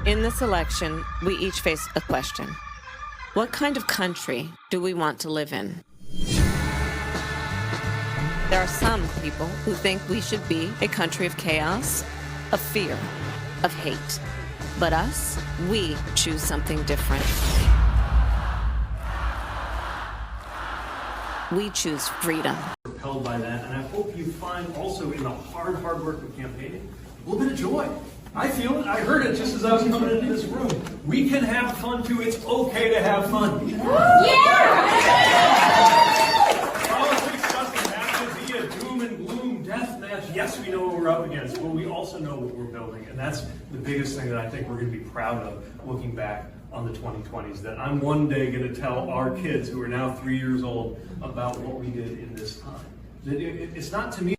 In this election, we each face a question. What kind of country do we want to live in? There are some people who think we should be a country of chaos, of fear, of hate. But us, we choose something different. We choose freedom. Propelled by that, and I hope you find also in the hard work of campaigning a little bit of joy. I feel it. I heard it just as I was coming into this room. We can have fun too. It's okay to have fun. Politics doesn't have to be a doom and gloom death match. Yes, we know what we're up against, but we also know what we're building, and that's the biggest thing that I think we're going to be proud of looking back on the 2020s, that I'm one day going to tell our kids who are now 3 years old about what we did in this time. It's not to me.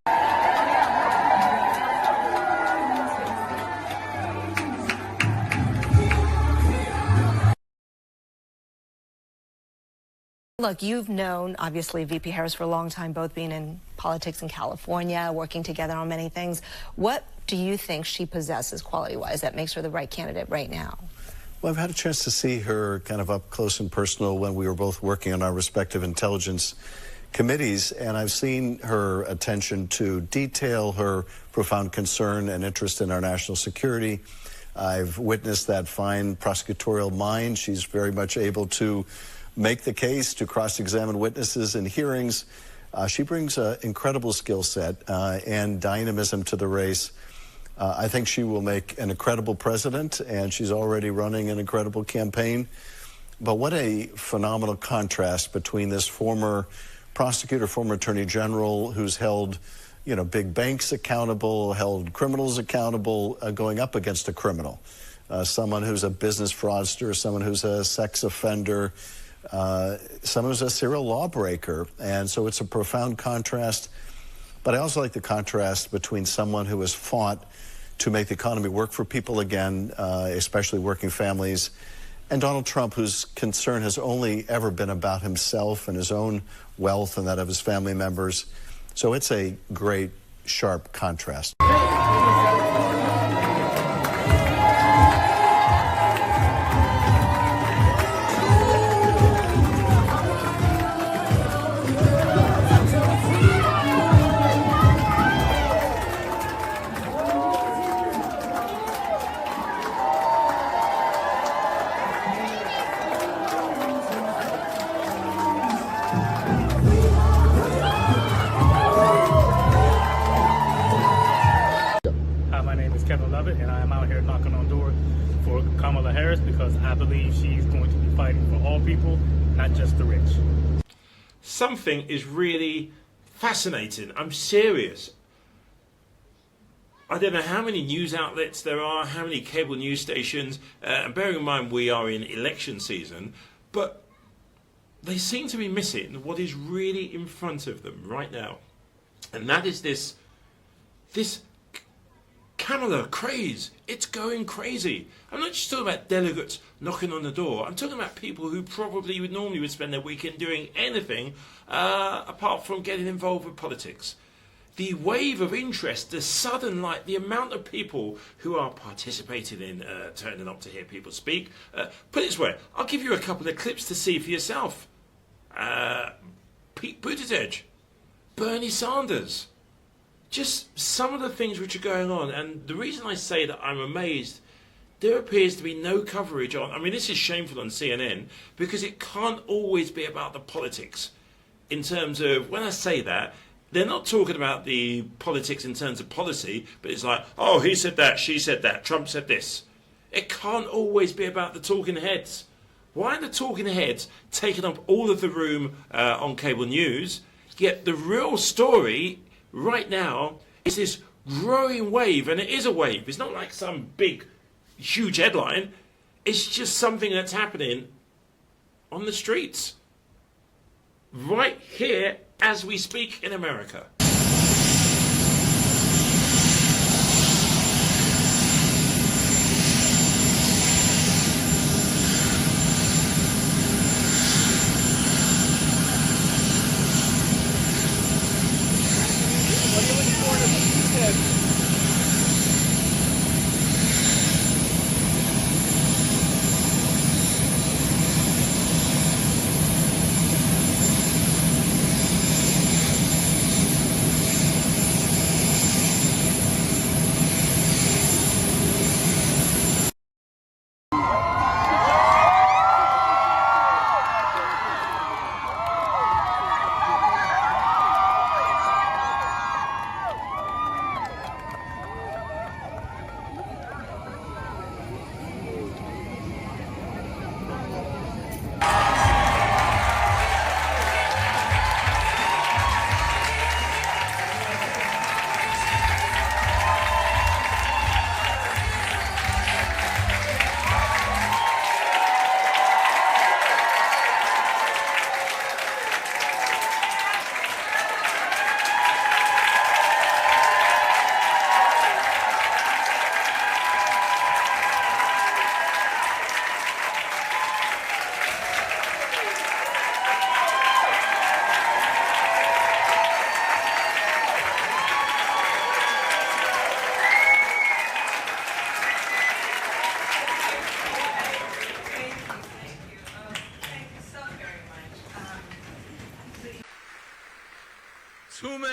Look, you've known, obviously, VP Harris for a long time, both being in politics in California, working together on many things. What do you think she possesses quality-wise that makes her the right candidate right now? Well, I've had a chance to see her kind of up close and personal when we were both working on our respective intelligence committees, and I've seen her attention to detail, her profound concern and interest in our national security. I've witnessed that fine prosecutorial mind. She's very much able to make the case, to cross-examine witnesses in hearings. She brings an incredible skill set and dynamism to the race. I think she will make an incredible president, and she's already running an incredible campaign. But what a phenomenal contrast between this former prosecutor, former attorney general, who's held, you know, big banks accountable, held criminals accountable, going up against a criminal. Someone who's a business fraudster, someone who's a sex offender, someone who's a serial lawbreaker. And so it's a profound contrast. But I also like the contrast between someone who has fought to make the economy work for people again, especially working families, and Donald Trump, whose concern has only ever been about himself and his own wealth and that of his family members. So it's a great, sharp contrast. And I am out here knocking on doors for Kamala Harris because I believe she's going to be fighting for all people, not just the rich. Something is really fascinating. I'm serious. I don't know how many news outlets there are, how many cable news stations, and bearing in mind we are in election season, but they seem to be missing what is really in front of them right now. And that is this Kamala craze. It's going crazy. I'm not just talking about delegates knocking on the door. I'm talking about people who probably would spend their weekend doing anything apart from getting involved with politics. The wave of interest, the sudden, the amount of people who are participating in turning up to hear people speak. Put it this way, I'll give you a couple of clips to see for yourself. Pete Buttigieg, Bernie Sanders. Just some of the things which are going on. And the reason I say that I'm amazed, there appears to be no coverage on, I mean, this is shameful on CNN, because it can't always be about the politics. In terms of, when I say that, they're not talking about the politics in terms of policy, but it's like, oh, he said that, she said that, Trump said this. It can't always be about the talking heads. Why are the talking heads taking up all of the room on cable news, yet the real story right now is this growing wave, and it is a wave. It's not like some big, huge headline. It's just something that's happening on the streets. Right here as we speak in America.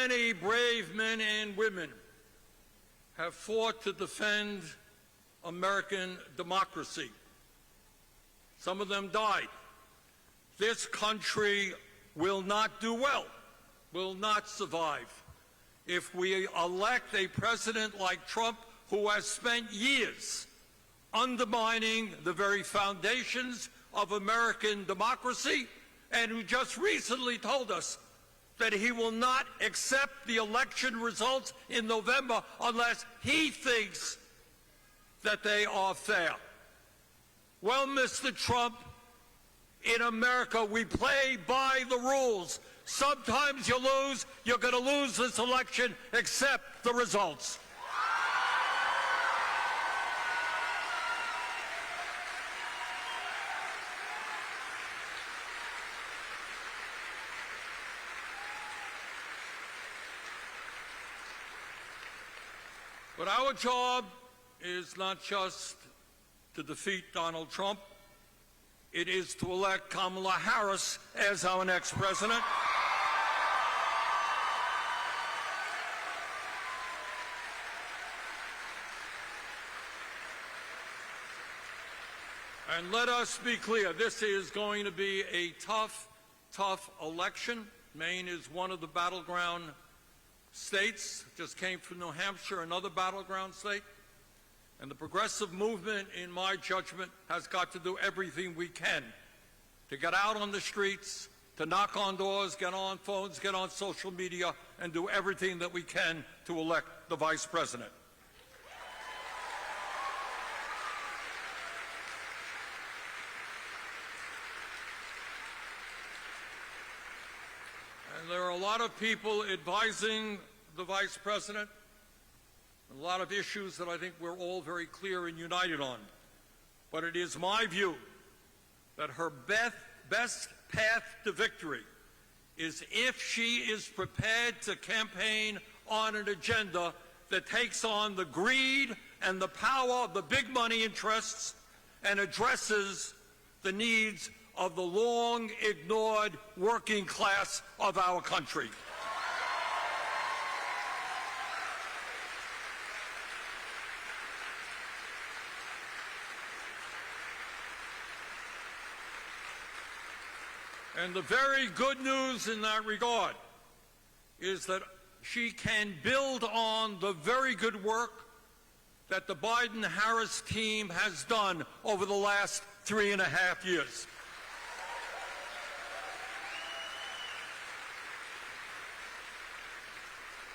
many brave men and women have fought to defend American democracy. Some of them died. This country will not do well, will not survive, if we elect a president like Trump, who has spent years undermining the very foundations of American democracy, and who just recently told us that he will not accept the election results in November unless he thinks that they are fair. Well, Mr. Trump, in America, we play by the rules. Sometimes you lose. You're going to lose this election. Accept the results. But our job is not just to defeat Donald Trump. It is to elect Kamala Harris as our next president. And let us be clear, this is going to be a tough election. Maine is one of the battleground states. Just came from New Hampshire, another battleground state. And the progressive movement, in my judgment, has got to do everything we can to get out on the streets, to knock on doors, get on phones, get on social media, and do everything that we can to elect the vice president. And there are a lot of people advising the vice president, a lot of issues that I think we're all very clear and united on. But it is my view that her best path to victory is if she is prepared to campaign on an agenda that takes on the greed and the power of the big money interests and addresses the needs of the long-ignored working class of our country. And the very good news in that regard is that she can build on the very good work that the Biden-Harris team has done over the last 3.5 years.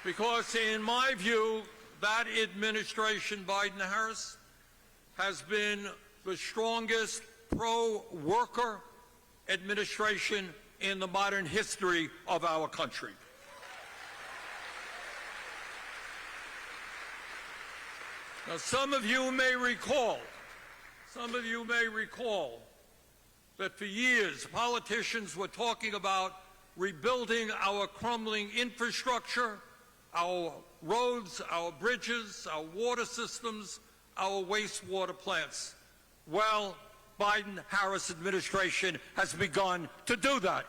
Because in my view, that administration, Biden-Harris, has been the strongest pro-worker administration in the modern history of our country. Now, some of you may recall that for years politicians were talking about rebuilding our crumbling infrastructure, our roads, our bridges, our water systems, our wastewater plants. Well, Biden-Harris administration has begun to do that.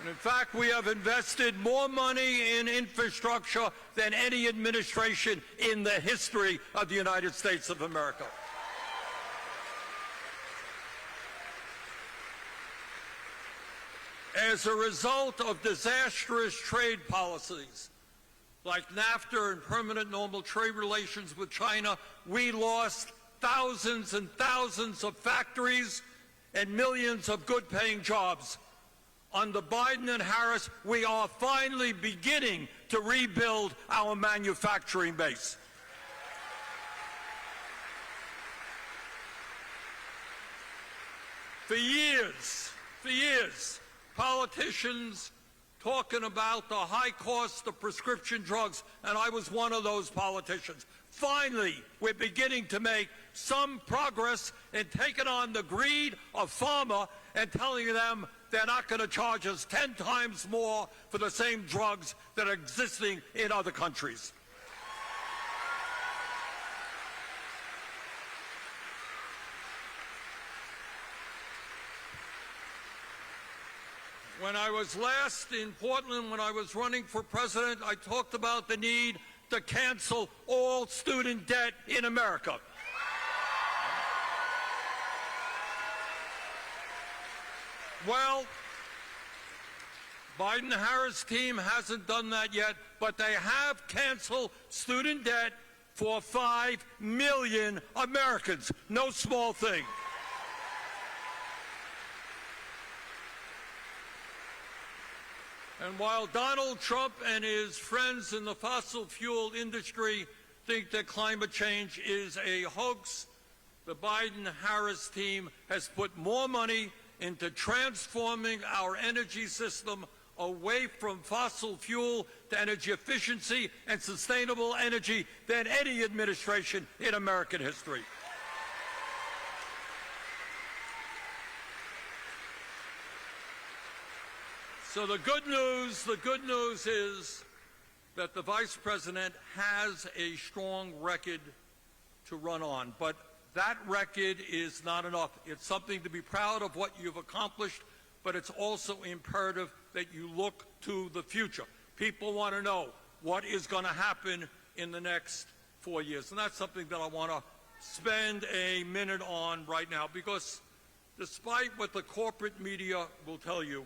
And in fact, we have invested more money in infrastructure than any administration in the history of the United States of America. As a result of disastrous trade policies, like NAFTA and permanent normal trade relations with China, we lost thousands and thousands of factories and millions of good-paying jobs. Under Biden and Harris, we are finally beginning to rebuild our manufacturing base. For years, politicians talking about the high cost of prescription drugs, and I was one of those politicians. Finally, we're beginning to make some progress in taking on the greed of pharma and telling them they're not going to charge us 10 times more for the same drugs that are existing in other countries. When I was last in Portland, when I was running for president, I talked about the need to cancel all student debt in America. Well, Biden-Harris team hasn't done that yet, but they have canceled student debt for 5 million Americans. No small thing. And while Donald Trump and his friends in the fossil fuel industry think that climate change is a hoax, the Biden-Harris team has put more money into transforming our energy system away from fossil fuel to energy efficiency and sustainable energy than any administration in American history. So the good news is that the Vice President has a strong record to run on, but that record is not enough. It's something to be proud of what you've accomplished, but it's also imperative that you look to the future. People want to know what is going to happen in the next 4 years, and that's something that I want to spend a minute on right now, because despite what the corporate media will tell you,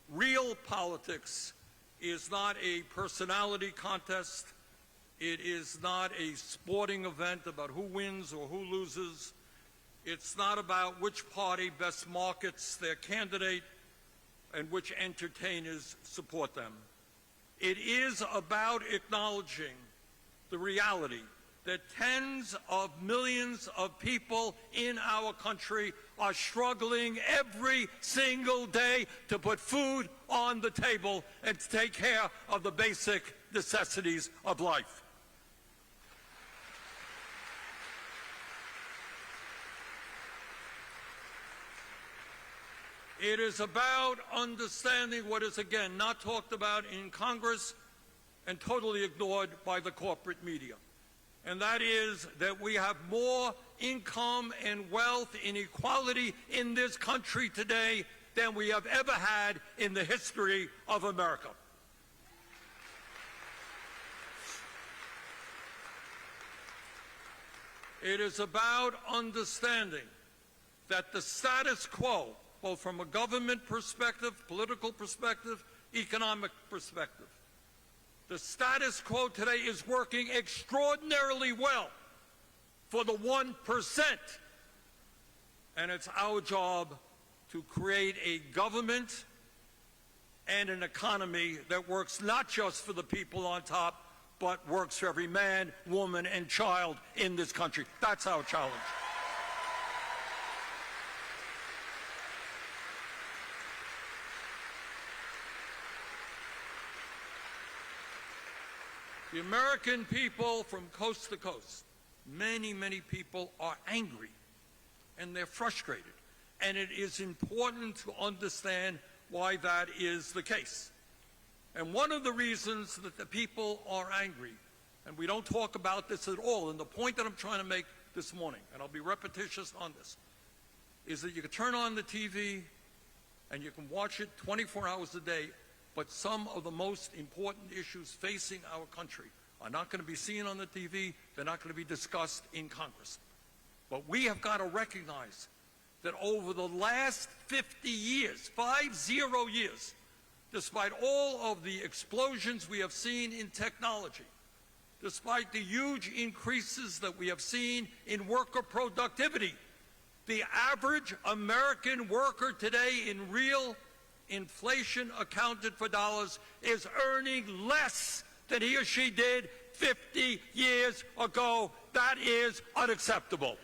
real politics is not a personality contest. It is not a sporting event about who wins or who loses. It's not about which party best markets their candidate and which entertainers support them. It is about acknowledging the reality that tens of millions of people in our country are struggling every single day to put food on the table and to take care of the basic necessities of life. It is about understanding what is, again, not talked about in Congress and totally ignored by the corporate media. And that is that we have more income and wealth inequality in this country today than we have ever had in the history of America. It is about understanding that the status quo, both from a government perspective, political perspective, economic perspective, the status quo today is working extraordinarily well for the 1%. And it's our job to create a government and an economy that works not just for the people on top, but works for every man, woman, and child in this country. That's our challenge. The American people from coast to coast, many, many people are angry and they're frustrated. And it is important to understand why that is the case. And one of the reasons that the people are angry, and we don't talk about this at all, and the point that I'm trying to make this morning, and I'll be repetitious on this, is that you can turn on the TV and you can watch it 24 hours a day, but some of the most important issues facing our country are not going to be seen on the TV. They're not going to be discussed in Congress. But we have got to recognize that over the last 50 years, 50 years, despite all of the explosions we have seen in technology, despite the huge increases that we have seen in worker productivity, the average American worker today in real inflation accounted for dollars is earning less than he or she did 50 years ago. That is unacceptable.